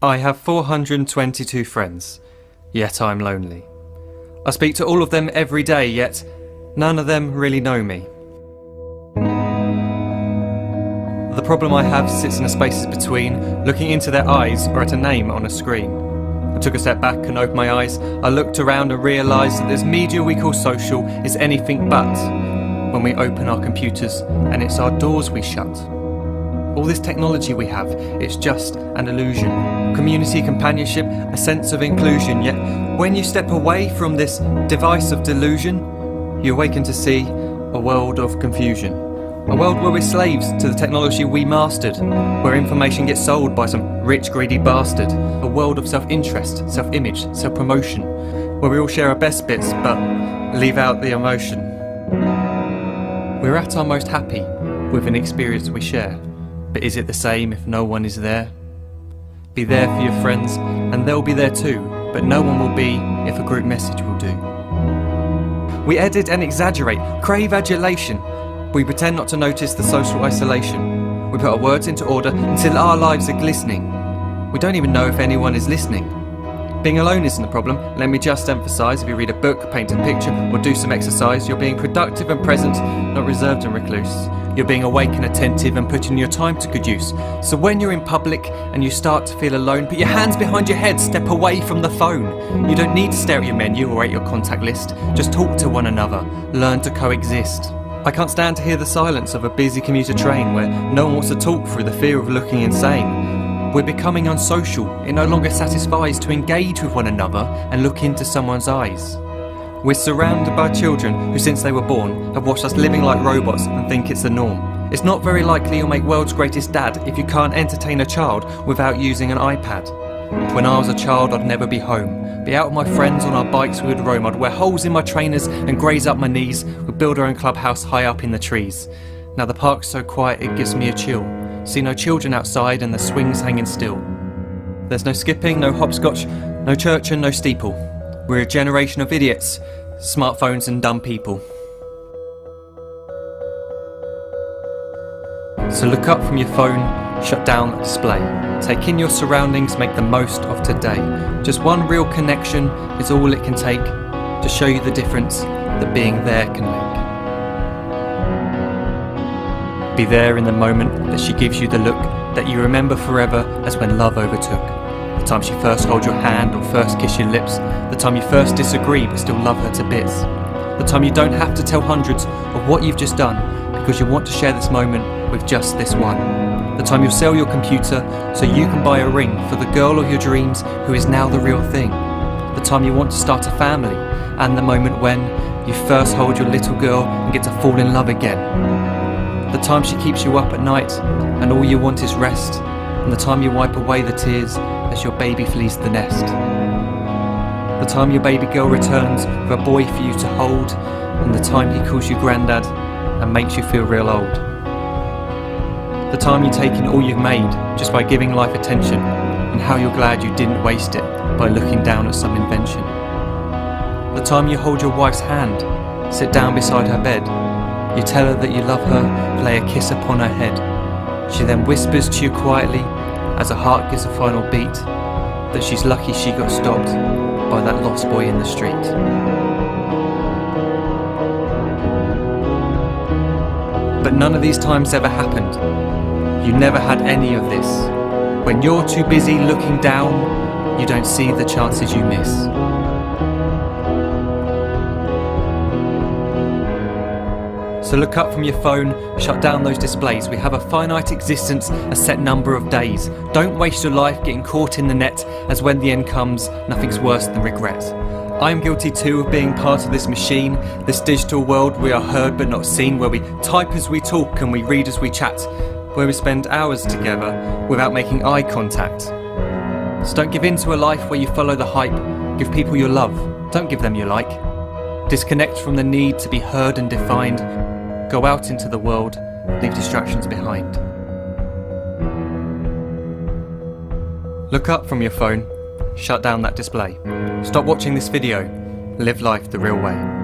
I have 422 friends, yet I'm lonely. I speak to all of them every day, yet none of them really know me. The problem I have sits in the spaces between looking into their eyes or at a name on a screen. I took a step back and opened my eyes. I looked around and realised that this media we call social is anything but when we open our computers and it's our doors we shut. All this technology we have, it's just an illusion. Community, companionship, a sense of inclusion. Yet when you step away from this device of delusion, you awaken to see a world of confusion. A world where we're slaves to the technology we mastered, where information gets sold by some rich, greedy bastard. A world of self-interest, self-image, self-promotion, where we all share our best bits but leave out the emotion. We're at our most happy with an experience we share. But is it the same if no one is there? Be there for your friends, and they'll be there too, but no one will be if a group message will do. We edit and exaggerate, crave adulation. We pretend not to notice the social isolation. We put our words into order until our lives are glistening. We don't even know if anyone is listening. Being alone isn't the problem. Let me just emphasise, if you read a book, paint a picture, or do some exercise, you're being productive and present, not reserved and recluse. You're being awake and attentive and putting your time to good use. So when you're in public and you start to feel alone, put your hands behind your head, step away from the phone. You don't need to stare at your menu or at your contact list. Just talk to one another. Learn to coexist. I can't stand to hear the silence of a busy commuter train where no one wants to talk through the fear of looking insane. We're becoming unsocial. It no longer satisfies to engage with one another and look into someone's eyes. We're surrounded by children who, since they were born, have watched us living like robots and think it's the norm. It's not very likely you'll make world's greatest dad if you can't entertain a child without using an iPad. When I was a child, I'd never be home. Be out with my friends on our bikes, we would roam. I'd wear holes in my trainers and graze up my knees. We'd build our own clubhouse high up in the trees. Now the park's so quiet it gives me a chill. See no children outside and the swings hanging still. There's no skipping, no hopscotch, no church and no steeple. We're a generation of idiots, smartphones and dumb people. So look up from your phone, shut down the display. Take in your surroundings, make the most of today. Just one real connection is all it can take to show you the difference that being there can make. Be there in the moment that she gives you the look that you remember forever as when love overtook. The time she first holds your hand or first kiss your lips. The time you first disagree but still love her to bits. The time you don't have to tell hundreds of what you've just done because you want to share this moment with just this one. The time you'll sell your computer so you can buy a ring for the girl of your dreams who is now the real thing. The time you want to start a family, and the moment when you first hold your little girl and get to fall in love again. The time she keeps you up at night and all you want is rest, and the time you wipe away the tears as your baby flees the nest. The time your baby girl returns with a boy for you to hold, and the time he calls you granddad and makes you feel real old. The time you take in all you've made just by giving life attention, and how you're glad you didn't waste it by looking down at some invention. The time you hold your wife's hand, sit down beside her bed, you tell her that you love her, lay a kiss upon her head. She then whispers to you quietly, as her heart gives a final beat, that she's lucky she got stopped by that lost boy in the street. But none of these times ever happened. You never had any of this. When you're too busy looking down, you don't see the chances you miss. So look up from your phone, shut down those displays. We have a finite existence, a set number of days. Don't waste your life getting caught in the net, as when the end comes, nothing's worse than regret. I'm guilty too of being part of this machine, this digital world we are heard but not seen, where we type as we talk and we read as we chat, where we spend hours together without making eye contact. So don't give in to a life where you follow the hype. Give people your love, don't give them your like. Disconnect from the need to be heard and defined. Go out into the world, leave distractions behind. Look up from your phone, shut down that display. Stop watching this video, live life the real way.